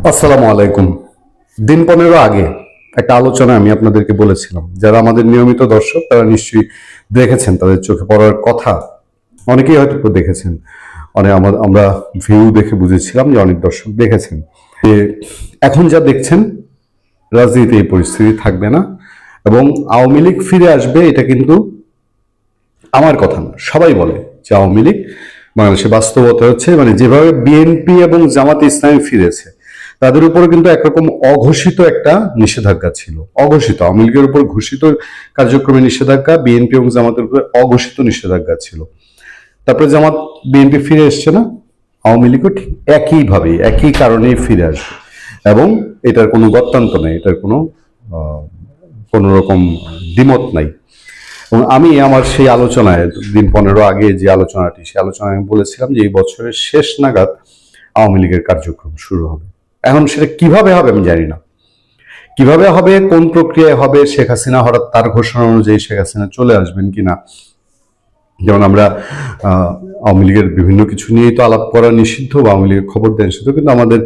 আসসালামু আলাইকুম। দিন 15 আগে একটা আলোচনা আমি আপনাদেরকে বলেছিলাম, যারা আমাদের নিয়মিত দর্শক তারা নিশ্চয়ই দেখেছেন, তাদের চোখে পড়ার কথা। অনেকেই হয়তো দেখেছেন, অনেক আমরা ভিউ দেখে বুঝেছিলাম যে অনেক দর্শক দেখেছেন যে এখন যা দেখছেন রাজনীতিতে এই পরিস্থিতি থাকবে না এবং আওয়ামী লীগ ফিরে আসবে। এটা কিন্তু আমার কথা না, সবাই বলে যে আওয়ামী লীগ বাংলাদেশে বাস্তবতা হচ্ছে, মানে যেভাবে বিএনপি এবং জামাতে ইসলামী ফিরেছে তাদের উপরে কিন্তু একরকম অঘোষিত একটা নিষেধাজ্ঞা ছিল। অঘোষিত আওয়ামী লীগের উপর ঘোষিত কার্যক্রমে নিষেধাজ্ঞা, বিএনপি এবং জামাতের উপরে অঘোষিত নিষেধাজ্ঞা ছিল। তারপরে জামাত বিএনপি ফিরে এসছে না, আওয়ামী লীগও ঠিক একইভাবে একই কারণেই ফিরে আসবে এবং এটার কোনো গত্যান্ত নেই, এটার কোনো রকম দ্বিমত নাই। এবং আমি আমার সেই আলোচনায় দিন 15 আগে যে আলোচনাটি, সেই আলোচনায় আমি বলেছিলাম যে এই বছরের শেষ নাগাদ আওয়ামী লীগের কার্যক্রম শুরু হবে। এখন সেটা কিভাবে হবে আমি জানি না, কিভাবে হবে, কোন প্রক্রিয়ায় হবে, শেখ হাসিনা হঠাৎ তার ঘোষণা অনুযায়ী শেখ হাসিনা চলে আসবেন কিনা। যেমন আমরা আওয়ামী লীগের বিভিন্ন কিছু নিয়েই তো আলাপ করা নিষিদ্ধ বা আওয়ামী লীগের খবর দেন নিষিদ্ধ, কিন্তু আমাদের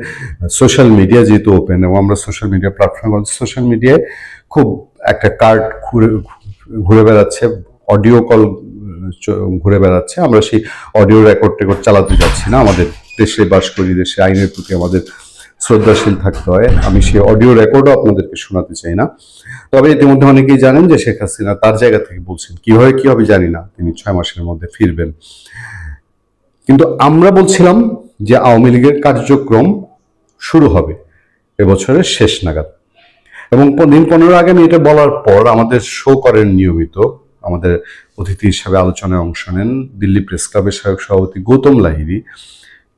সোশ্যাল মিডিয়া যেহেতু ওপেন এবং আমরা সোশ্যাল মিডিয়া প্ল্যাটফর্ম, সোশ্যাল মিডিয়ায় খুব একটা কার্ড ঘুরে ঘুরে বেড়াচ্ছে, অডিও কল ঘুরে বেড়াচ্ছে। আমরা সেই অডিও রেকর্ড টেকর্ড চালাতে যাচ্ছি না, আমাদের দেশে বাস করি, দেশে আইনের প্রতি আমাদের শ্রদ্ধাশীল থাকতে হয়। আমি সেই অডিও রেকর্ডও আপনাদেরকে শোনাতে চাই না। তবে ইতিমধ্যে অনেকেই জানেন যে শেখ হাসিনা তার জায়গা থেকে বলছেন, কিভাবে কি হবে জানি না, তিনি 6 মাসের মধ্যে ফিরবেন। কিন্তু আমরা বলছিলাম যে আওয়ামী লীগের কার্যক্রম শুরু হবে এবছরের শেষ নাগাদ। এবং দিন 15 আগে আমি এটা বলার পর আমাদের শো করেন নিয়মিত, আমাদের অতিথি হিসাবে আলোচনায় অংশ নেন দিল্লি প্রেস ক্লাবের সাবেক সভাপতি গৌতম লাহিড়ী।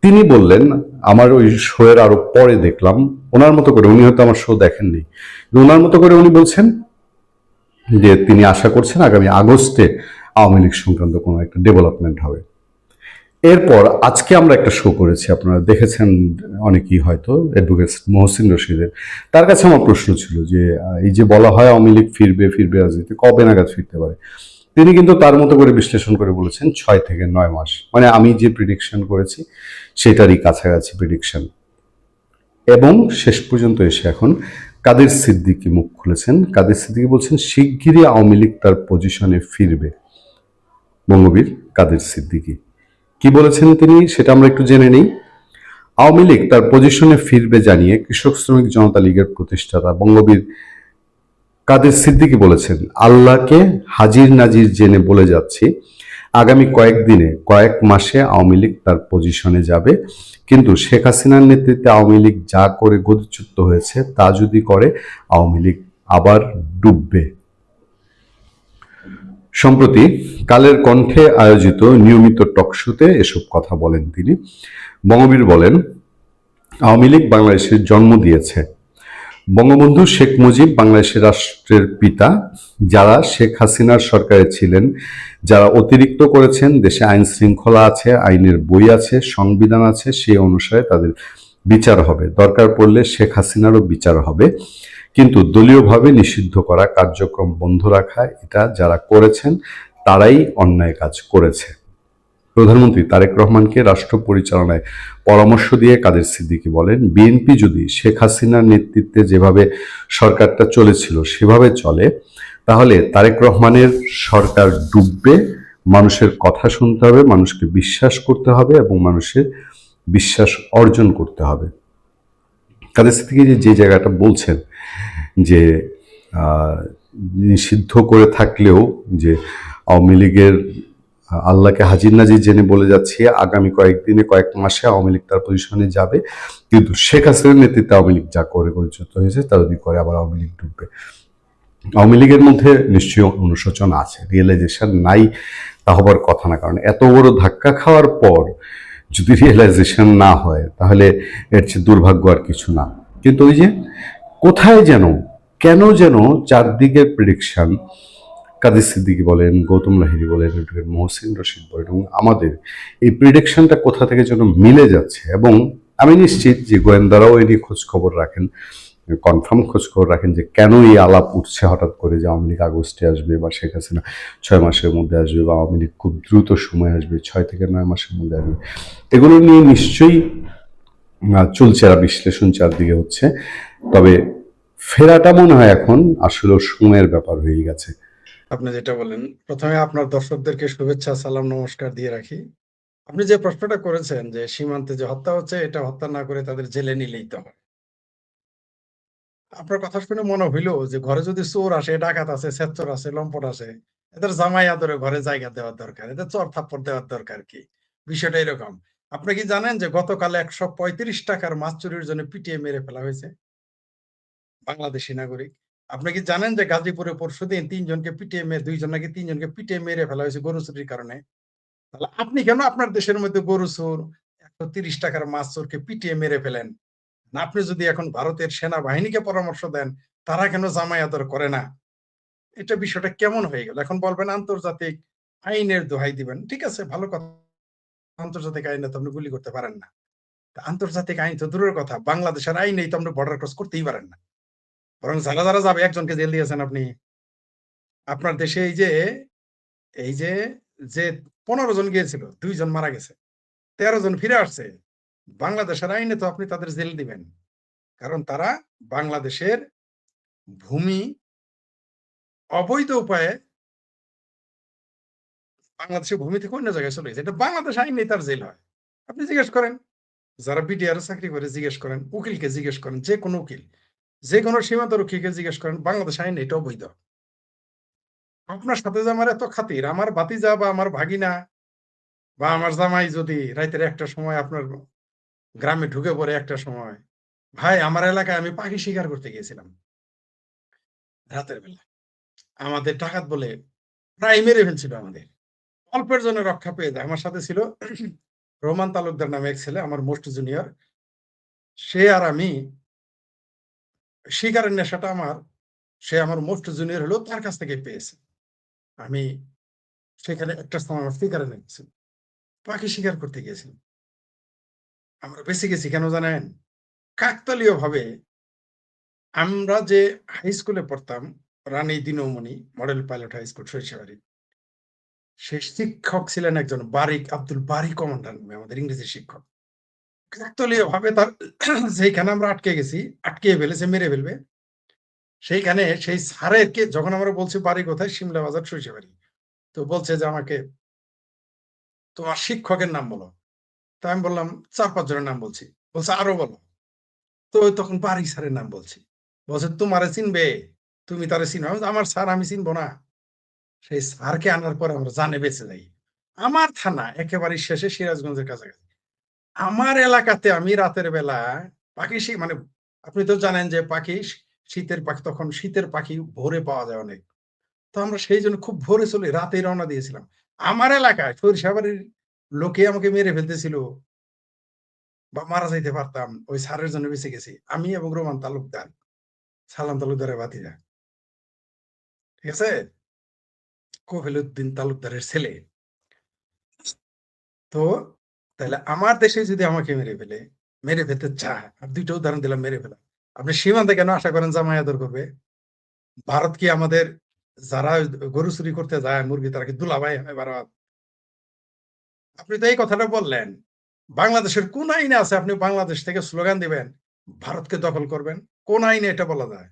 তিনি বললেন, আমার ওই শো এর আরো পরে দেখলাম, ওনার মতো করে, উনি হয়তো আমার শো দেখেননি, ওনার মতো করে উনি বলছেন যে তিনি আশা করছেন আগামী আগস্টে আওয়ামী লীগ সংক্রান্ত কোনো একটা ডেভেলপমেন্ট হবে। এরপর আজকে আমরা একটা শো করেছি, আপনারা দেখেছেন অনেকেই হয়তো, অ্যাডভোকেট মহসিন রশিদের। তার কাছে আমার প্রশ্ন ছিল যে এই যে বলা হয় আওয়ামী লীগ ফিরবে ফিরবে রাজনীতি, কবে নাগাদ ফিরতে পারে। তিনি কিন্তু তার মতো করে বিশ্লেষণ করে বলেছেন 6 থেকে 9 মাস, মানে আমি যে প্রিডিকশন করেছি সেটারই কাছাকাছি প্রিডিকশন। এবং শেষ পর্যন্ত এসে এখন কাদের সিদ্দিকী মুখ খুলেছেন। কাদের সিদ্দিকী বলছেন শিগগিরই আওয়ামী লীগ তার পজিশনে ফিরবে। বঙ্গবীর কাদের সিদ্দিকী কি বলেছেন তিনি, সেটা আমরা একটু জেনে নিই। আওয়ামী লীগ তার পজিশনে ফিরবে জানিয়ে কৃষক শ্রমিক জনতা লীগের প্রতিষ্ঠাতা বঙ্গবীর কাদের সিদ্দিকী বলেছেন, আল্লাহকে হাজির নাজির জেনে বলে যাচ্ছি, আগামী কয়েকদিনে কয়েক মাসে আওয়ামী লীগ তার পজিশনে যাবে। কিন্তু শেখ হাসিনার নেতৃত্বে আওয়ামী লীগ যা করে গতিচ্যুত হয়েছে তা যদি করে আওয়ামী লীগ আবার ডুববে। সম্প্রতি কালের কণ্ঠে আয়োজিত নিয়মিত টকশোতে এসব কথা বলেন তিনি। বঙ্গবীর বলেন, আওয়ামী লীগ বাংলাদেশের জন্ম দিয়েছে। বঙ্গবন্ধু শেখ মুজিব বাংলাদেশের রাষ্ট্রের পিতা। যারা শেখ হাসিনার সরকারে ছিলেন, যারা অতিরিক্ত করেছেন, দেশে আইন শৃঙ্খলা আছে, আইনের বই আছে, সংবিধান আছে, সেই অনুসারে তাদের বিচার হবে। দরকার পড়লে শেখ হাসিনারও বিচার হবে। কিন্তু দলীয়ভাবে নিষিদ্ধ করা, কার্যক্রম বন্ধ রাখা, এটা যারা করেছেন তারাই অন্যায় কাজ করেছে। প্রধানমন্ত্রী তারেক রহমানকে রাষ্ট্র পরিচালনায় পরামর্শ দিয়ে কাদের সিদ্দিকী বলেন, বিএনপি যদি শেখ হাসিনার নেতৃত্বে যেভাবে সরকারটা চলেছিল সেভাবে চলে, তাহলে তারেক রহমানের সরকার ডুববে। মানুষের কথা শুনতে হবে, মানুষকে বিশ্বাস করতে হবে এবং মানুষের বিশ্বাস অর্জন করতে হবে। কাদের সিদ্দিকী যে জায়গাটা বলছেন যে নিষিদ্ধ করে থাকলেও যে আওয়ামী লীগের আল্লাহকে হাজির নাজির জেনে বলে যাচ্ছি, আগামী কয়েকদিনে কয়েক মাসে আওয়ামী লীগ তার পজিশনে যাবে। কিন্তু শেখ হাসিনার নেতৃত্বে আওয়ামী লীগ যা করে পরিচিত হয়েছে তা যদি করে আবার আওয়ামী লীগ ডুববে। আওয়ামী লীগের মধ্যে নিশ্চয়ই অনুশোচনা আছে, রিয়েলাইজেশন নাই তা হবার কথা না, কারণ এত বড় ধাক্কা খাওয়ার পর যদি রিয়েলাইজেশন না হয় তাহলে এর চেয়ে দুর্ভাগ্য আর কিছু না। কিন্তু ওই যে কোথায় যেন, কেন যেন চারদিকের প্রেডিকশন, কাদের সিদ্দিকী বলেন, গৌতম লাহিড়ী বলেন, মহসিন রশিদ বলেন এবং আমাদের এই প্রিডিকশনটা কোথা থেকে যেন মিলে যাচ্ছে। এবং আমি নিশ্চিত যে গোয়েন্দারাও এই নিয়ে খোঁজ খবর রাখেন, কনফার্ম খোঁজ খবর রাখেন যে কেন এই আলাপ উঠছে হঠাৎ করে যে আওয়ামী লীগ আগস্টে আসবে বা শেখ হাসিনা 6 মাসের মধ্যে আসবে বা আওয়ামী লীগ খুব দ্রুত সময় আসবে, 6 থেকে 9 মাসের মধ্যে আসবে। এগুলো নিয়ে নিশ্চয়ই চুলচেরা বিশ্লেষণ চারদিকে হচ্ছে। তবে ফেরাটা মনে হয় এখন আসলে সময়ের ব্যাপার হয়ে গেছে। আপনি যেটা বললেন, প্রথমে আপনার দর্শকদেরকে শুভেচ্ছা, সালাম, নমস্কার দিয়ে রাখি। আপনি যে প্রশ্নটা করেছেন যে সীমান্তে যে হত্যা হচ্ছে, এটা হত্যা না করে তাদের জেলে নিলেই তো হয়। আপনার কথা শুনে মনে হইল যে ঘরে যদি চোর আসে, ডাকাত আছে, ছেচ্চর আছে, লম্পট আছে, এদের জামাই আদরে ঘরে জায়গা দেওয়ার দরকার, এদের চর থাপ্পড় দেওয়ার দরকার কি? বিষয়টা এরকম। আপনি কি জানেন যে গতকাল ১৩৫ টাকার মাছ চুরির জন্য পিটিয়ে মেরে ফেলা হয়েছে বাংলাদেশি নাগরিক? আপনি কি জানেন যে গাজীপুরে পরশুদিন ৩ জনকে পিটিয়ে ২ জন নাকি ৩ জনকে পিটিয়ে মেরে ফেলা হয়েছে গরু চুরির কারণে? তাহলে আপনি কেন আপনার দেশের মধ্যে গরু চোর, ১৩০ টাকার মাছ চোরকে পিটিয়ে মেরে ফেলেন? না আপনি যদি এখন ভারতের সেনাবাহিনীকে পরামর্শ দেন, তারা কেন জামাই আদর করে না? এটা বিষয়টা কেমন হয়ে গেল? এখন বলবেন আন্তর্জাতিক আইনের দোহাই দিবেন। ঠিক আছে, ভালো কথা। আন্তর্জাতিক আইনে তো আপনি গুলি করতে পারেন না। তা আন্তর্জাতিক আইন তো দূরের কথা। বাংলাদেশের আইনেই তো আপনি বর্ডার ক্রস করতেই পারেন না। বরং যারা যাবে একজনকে জেল দিয়েছেন আপনি। আপনার দেশে এই যে, যে ১৫ জন গিয়েছিল, ২ জন মারা গেছে। ১৩ জন ফিরে আসছে। বাংলাদেশের আইনে তো আপনি তাদের জেল দিবেন। কারণ তারা বাংলাদেশের ভূমি অবৈধ উপায়ে বাংলাদেশের ভূমি থেকে অন্য জায়গায় চলে গেছে। এটা বাংলাদেশ আইনেই তার জেল হয়। আপনি জিজ্ঞেস করেন। যারা বিডিআর এ চাকরি করে জিজ্ঞেস করেন, উকিলকে জিজ্ঞেস করেন, যেকোনো উকিল, যেকোনো সীমান্তরক্ষীকে জিজ্ঞেস করেন, বাংলাদেশ আইনে এটা অবৈধ। আপনার সাথে যে আমার এত খাতির, আমার ভাতিজা বা আমার ভাগিনা বা আমার জামাই যদি রাইতের একটা সময় আপনার গ্রামে ঢুকে পড়ে একটা সময়, ভাই আমার এলাকায় আমি পাখি শিকার করতে গিয়েছিলাম রাতের বেলা। আমাদের ডাকাত বলে প্রায় মেরে ফেলছিল আমাদের। অল্পের জন্য রক্ষা পেয়ে যায়। আমার সাথে ছিল রোমান তালুকদার নামে এক ছেলে, আমার মোস্ট জুনিয়র। সে আর আমি শিকারের নেশাটা সে আমার মোস্ট জুনিয়র হলেও তার কাছ থেকে পেয়েছে। আমি সেখানে একটা সময় আমার শিকারে লেগেছিল। পাখি শিকার করতে গিয়েছিলাম। আমরা বেঁচে গেছি কেন জানেন? কাকতালীয়ভাবে আমরা যে হাই স্কুলে পড়তাম, Rani Dinmoni model pilot high school Sarishabari. সেই শিক্ষক ছিলেন একজন বারিক, আব্দুল বারী কমান্ডার নামে আমাদের ইংরেজি শিক্ষক। কাকতালীয়ভাবে তার যেইখানে আমরা আটকে গেছি, আটকিয়ে ফেলেছে, মেরে ফেলবে। সেইখানে সেই স্যারেরকে যখন আমরা বলছি বাড়ি কোথায়? সিমলা বাজার সরিষাবাড়ি। তো বলছে যে আমাকে, "তোমার শিক্ষকের নাম বলো।" তো আমি বললাম ৪-৫ জনের নাম বলছি। বলছে, "আরো বলো।" তো তখন বারিক স্যারের নাম বলছি। বলছে, "তোমারে চিনবে? তুমি তারে চিনো?" আমি বলছি, "আমার স্যার আমি চিনব না?" সেই স্যারকে আনার পরে আমরা জানে বেঁচে যাই। আমার থানা একেবারে শেষে সিরাজগঞ্জের কাছাকাছি। আমার এলাকাতে আমি রাতের বেলা পাখি মানে আপনি তো জানেন যে পাখি শীতের পাখি, তখন শীতের পাখি ভোরে পাওয়া যায় অনেক। তো আমরা সেইজন্য খুব ভোরে চলে রাতেই রওনা দিয়েছিলাম। আমার এলাকায় সরিষাবাড়ির লোকে আমাকে মেরে ফেলতেছিল বা মারা যাইতে পারতাম। ওই স্যারের জন্য বেঁচে গেছি। আমি এবং রোমান তালুকদার, সালাম তালুকদারের ভাতিজা। ঠিক আছে? কফিল উদ্দিন তালুকদারের ছেলে। তো তাইলে আমার দেশে যদি আমাকে মেরে ফেলে, মেরে ফেলতে চায়, আর ২ টা উদাহরণ দিলাম মেরে ফেলা। আপনি সীমান্তে কেন আশা করেন জামাই আদর করবে? ভারত কি আমাদের যারা গরু চুরি করতে যায় মুরগি, তারা কি দুলাভাই হয় ভারত? আপনি তো এই কথাটা বললেন। বাংলাদেশের কোন আইনে আছে আপনি বাংলাদেশ থেকে স্লোগান দিবেন, ভারতকে দখল করবেন? কোন আইনে এটা বলা যায়?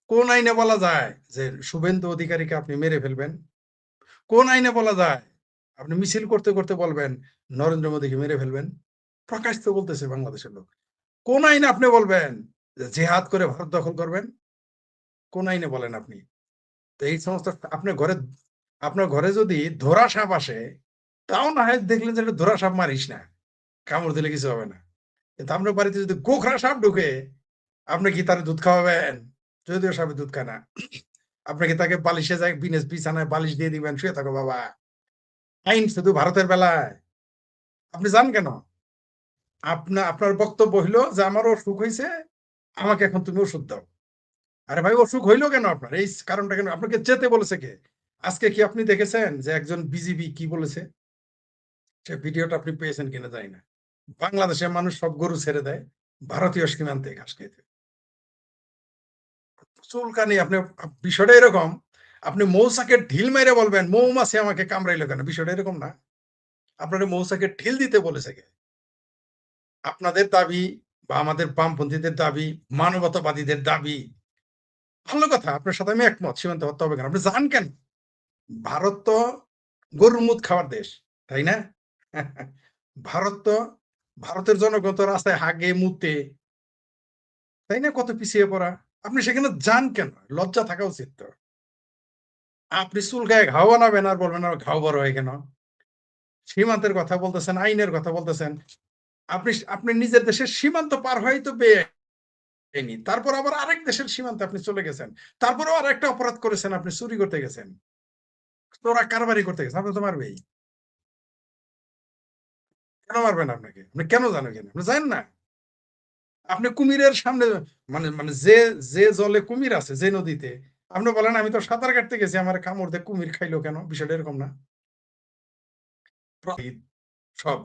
কোন আইনে বলা যায় যে শুভেন্দু অধিকারীকে আপনি মেরে ফেলবেন? কোন আইনে বলা যায় আপনি মিছিল করতে, করতে বলবেন নরেন্দ্র মোদীকে মেরে ফেলবেন? প্রকাশ্যে বলতেছে বাংলাদেশের লোক। কোন আইনে আপনি বলবেন যে জিহাদ করে ভারত দখল করবেন? কোন আইনে বলেন আপনি? তো এই সমস্ত আপনার ঘরে যদি ধোরা সাপ আসে, তাও না হয় দেখলেন যে এটা ধোরা সাপ মারিস না। কামড় দিলে কিছু হবে না। কিন্তু আপনার বাড়িতে যদি গোখরা সাপ ঢুকে, আপনি কি তারে দুধ খাওয়াবেন? যদিও সাপে দুধ খায় না। আপনি কি তাকে বালিশে যায় বিছানায় বালিশ দিয়ে দিবেন, "শুয়ে থাকো বাবা।" আইন শুধু ভারতের বেলায়। আপনি জান কেন? আপনার বক্তব্য হইলো যে, "আমার অসুখ হইছে, আমাকে এখন তুমি ওষুধ দাও।" আরে ভাই অসুখ হইলো কেন আপনার? এই কারণটা কেন? আপনাকে যেতে বলেছে কে? আজকে কি আপনি দেখেছেন যে একজন বিজিবি কি বলেছে? সে ভিডিওটা আপনি পেয়েছেন কিনা জানি না। বাংলাদেশের মানুষ সব গরু ছেড়ে দেয়। ভারতীয় সীমান্তে ঘাস খাইতে। চুলকানি আপনি বিষয়টা এরকম, আপনি মৌচাকের ঢিল মাইরা বলবেন, "মৌমাছি আমাকে কামড়াইলো কেন?" বিষয়টা এরকম না। আপনারে মৌচাকের ঢিল দিতে বলেছে কে? আপনাদের দাবি বা আমাদের বামপন্থীদের দাবি, মানবতাবাদীদের দাবি, ভালো কথা, আপনার সাথে আমি একমত, সীমান্ত হত্যা হবে কেন? আপনি যান কেন? ভারত তো গরুর মুত খাওয়ার দেশ, তাই না? ভারত তো, ভারতের জনগণ তো রাস্তায় হাগে মুতে, তাই না? কত পিছিয়ে পড়া। আপনি সেখানে যান কেন? লজ্জা থাকা উচিত তো। আপনি চুলকায় ঘাও বানাবেন আর বলবেন আমার ঘাও বড় হয় কেন? সীমান্তের কথা বলতেছেন, আইনের কথা বলতেছেন। আপনি নিজের দেশের সীমান্ত পার হয়েই তো বেআইনি। তারপর আবার আরেক দেশের সীমান্তে আপনি চলে গেছেন। তারপরেও আরেকটা অপরাধ করেছেন, আপনি চুরি করতে গেছেন। চোরা কারবারি করতে গেছেন। আপনি তো মারবেই। কেন মারবেন আপনাকে? আপনি কেন যান ওখানে? আপনি যায়েন না। আপনি কুমিরের সামনে, মানে মানে যে জলে কুমির আছে, যে নদীতে, আপনি বলেন আমি তো সাঁতার কাটতে গেছি, আমার কামড় দিয়ে কুমির খাইলো কেন? বিষয়টা এরকম না? সব,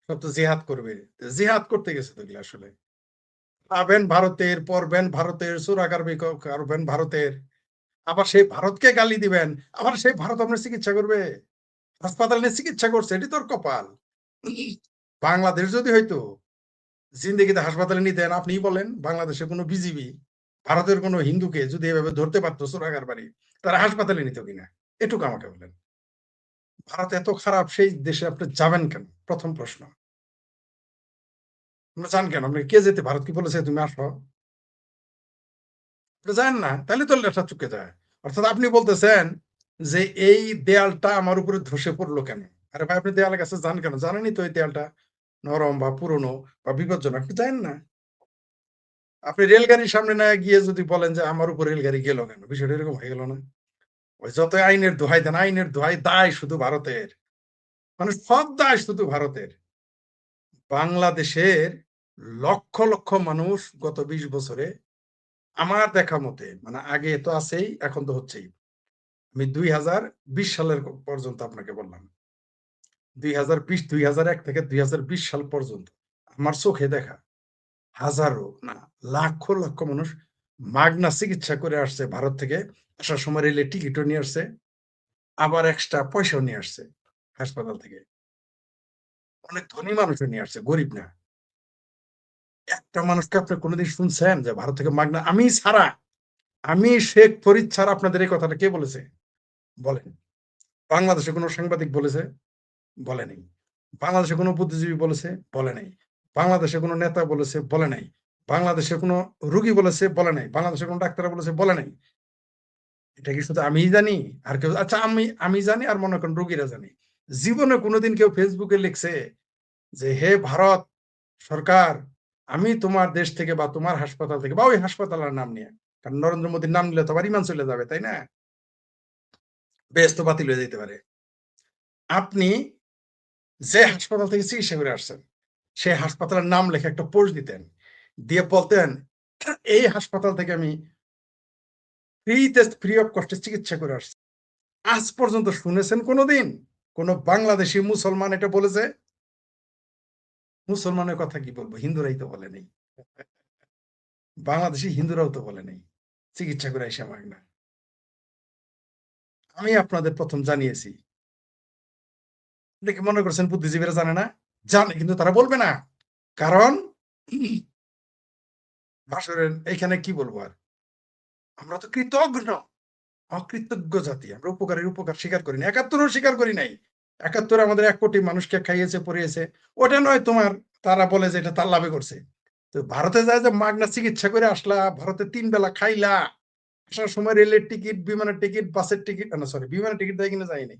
সব তো জিহাদ করবে। জিহাদ করতে গেছে তো এগুলা আসলে। খাবেন ভারতের, পড়বেন ভারতের, চোরাকারবারি করবেন ভারতের। আবার সেই ভারতকে গালি দিবেন। আবার সেই ভারত আপনার চিকিৎসা করবে। হাসপাতালে নিয়ে চিকিৎসা করছে, এটি তোর কপাল। বাংলাদেশ যদি হইতো, জিন্দেগিতে হাসপাতালে নিতেন, আপনিই বলেন, বাংলাদেশের কোনো বিজিবি ভারতের কোনো হিন্দুকে যদি এভাবে ধরতে পারতো চোরাকারবারি, তারা হাসপাতালে নিত কিনা? এটুকু আমাকে বলেন। ভারত এত খারাপ, সেই দেশে আপনি যাবেন কেন? প্রথম প্রশ্ন। আপনি যান কেন? আপনি কে যেতে, ভারত কি বলেছে তুমি আসো? আপনি যান না, তাহলে তো লেখা চুকে যায়। অর্থাৎ আপনি বলতেছেন যে এই দেয়ালটা আমার উপরে ধসে পড়লো কেন? আরে ভাই, আপনি দেয়ালের কাছে যান কেন? জানেনই তো এই দেয়ালটা নরম বা পুরনো বা বিপজ্জনক, আপনি যান না। আপনি রেলগাড়ির সামনে না গিয়ে যদি বলেন যে আমার উপর রেলগাড়ি গেল কেন? বিষয়টা এরকম হয়ে গেল না? ওই যত আইনের দোহাই দেন, আইনের দোহাই, দায় শুধু ভারতের। মানে সব দায় শুধু ভারতের। বাংলাদেশের লক্ষ লক্ষ মানুষ গত ২০ বছরে, আমার দেখা মতে, মানে আগে তো আছেই, এখন তো হচ্ছেই। আমি ২০২০ সালের পর্যন্ত আপনাকে বললাম। ২০২০, ২০০১ থেকে ২০২০ সাল পর্যন্ত আমার চোখে দেখা হাজারো না, লক্ষ লক্ষ মানুষ মাগনা চিকিৎসা করে আসছে ভারত থেকে। আসার সময় রেলে টিকিটও নিয়ে আসছে, আবার এক্সট্রা পয়সাও নিয়ে আসছে হাসপাতাল থেকে। অনেক ধনী মানুষও নিয়ে আসছে, গরিব না। একটা মানুষকে আপনি কোনোদিন শুনছেন যে ভারত থেকে মাগনা? আমি ছাড়া, আমি শেখ ফরিদ ছাড়া আপনাদের এই কথাটা কে বলেছে? বলেন। বাংলাদেশে কোনো সাংবাদিক বলেছে? বলে নাই। বাংলাদেশে কোনো বুদ্ধিজীবী বলেছে? বলে নাই। বাংলাদেশে কোনো নেতা বলেছে? বলে নাই। বাংলাদেশে কোনো রোগী বলেছে? বলে নাই। বাংলাদেশের কোনো ডাক্তার বলেছে? বলে নাই। এটা কি শুধু আমিই জানি? আর কেউ? আচ্ছা, আমি জানি আর মনে করেন রোগীরা জানে। জীবনে কোনোদিন কেউ ফেসবুকে লিখছে যে হে ভারত সরকার, আমি তোমার দেশ থেকে বা তোমার হাসপাতাল থেকে বা ওই হাসপাতালের নাম নিয়ে, কারণ নরেন্দ্র মোদীর নাম নিলে তো আবার ইমান চলে যাবে, তাই না? বেহেশত বাতিল হয়ে যেতে পারে। আপনি যে হাসপাতাল থেকে চিকিৎসা করে আসছেন, সেই হাসপাতালের নাম লেখে একটা পোস্ট দিতেন। দিয়ে বলতেন, এই হাসপাতাল থেকে আমি ফ্রি অফ কস্টে চিকিৎসা করে আসছি। আজ পর্যন্ত শুনেছেন কোনদিন কোন বাংলাদেশী মুসলমান এটা বলেছে? মুসলমানের কথা কি বলবো, হিন্দুরাই তো বলে নেই। বাংলাদেশী হিন্দুরাও তো বলে নেই চিকিৎসা করে আইসা মাগনা। আমি আপনাদের প্রথম জানিয়েছি। দেখে মনে করছেন বুদ্ধিজীবীরা জানে না? জানে, কিন্তু তারা বলবে না। কারণ আসলে এইখানে কি বলবো আর, আমরা তো কৃতঘ্ন, অকৃতজ্ঞ জাতি। আমরা উপকারের উপকার স্বীকার করি না। ৭১ও স্বীকার করি নাই। ৭১ আমাদের ১ কোটি মানুষকে খাইয়েছে, পরিয়েছে। ওটা নয় তোমার, তারা বলে যে এটা তার লাভে করছে। তো ভারতে যায় যে মাগনা চিকিৎসা করে আসলা, ভারতে ৩ বেলা খাইলা, আসার সময় রেলের টিকিট, বিমানের টিকিট, বাসের টিকিট, না সরি, বিমানের টিকিট দেয় কিনা জানি নাই।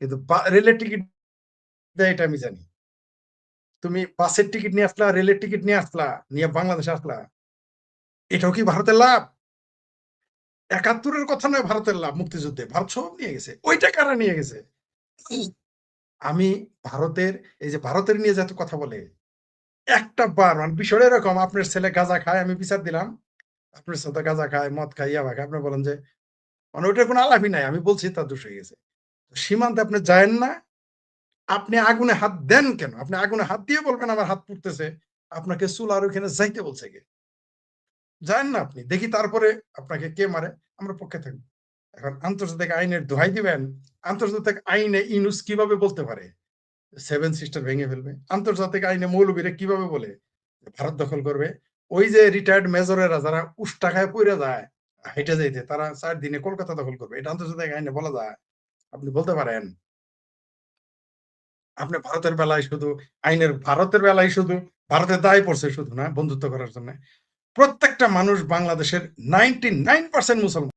কিন্তু রেলের টিকিট দেয় এটা আমি জানি। তুমি বাসের টিকিট নিয়ে আসলা, রেলের টিকিট নিয়ে আসলা, নিয়ে বাংলাদেশে আসলা। এটাও কি ভারতের লাভ? ৭১ এর কথা নয় ভারতের লাভ মুক্তিযুদ্ধে। ভারত সব নিয়ে গেছে। ওইটা কারা নিয়ে গেছে? আমি ভারতের, এই যে ভারতের নিয়ে যত কথা বলে, একটা বার, মানে বিষয়টা এরকম, আপনার ছেলে গাঁজা খায়, আমি বিচার দিলাম। আপনার সাথে গাঁজা খায়, মদ খায়, ইয়াবা খায়। আপনি বলেন যে, মানে ওইটার কোনো আলাপই নাই। আমি বলছি তার দোষ হয়ে গেছে। সীমান্তে আপনি যায়েন না, আপনি আগুনে হাত দেন কেন? আপনি আগুনে হাত দিয়ে বলবেন আমার হাত পুড়তেছে। আপনাকে চুলার ওখানে যাইতে বলছে কে? যায়েন না আপনি। দেখি তারপরে আপনাকে কে মারে, আমরা পক্ষে থাকব। এখন আন্তর্জাতিক আইনের দোহাই দিবেন, আন্তর্জাতিক আইনে ইউনূস কিভাবে বলতে পারে সেভেন সিস্টার ভেঙে ফেলবে। আন্তর্জাতিক আইনে মৌলবীরা কিভাবে বলে যে ভারত দখল করবে? ওই যে রিটায়ার্ড মেজরেরা যারা উষ্টা খায় পইরা যায়, হাইটা যাইতে তারা ৪ দিনে কলকাতা দখল করবে। এটা আন্তর্জাতিক আইনে বলা যায়। আপনি বলতে পারেন। আপনি ভারতের বেলায় শুধু ভারতের বেলায় শুধু ভারতের দায় পড়ছে শুধু না বন্ধুত্ব করার জন্য। প্রত্যেকটা মানুষ বাংলাদেশের 99% মুসলমান।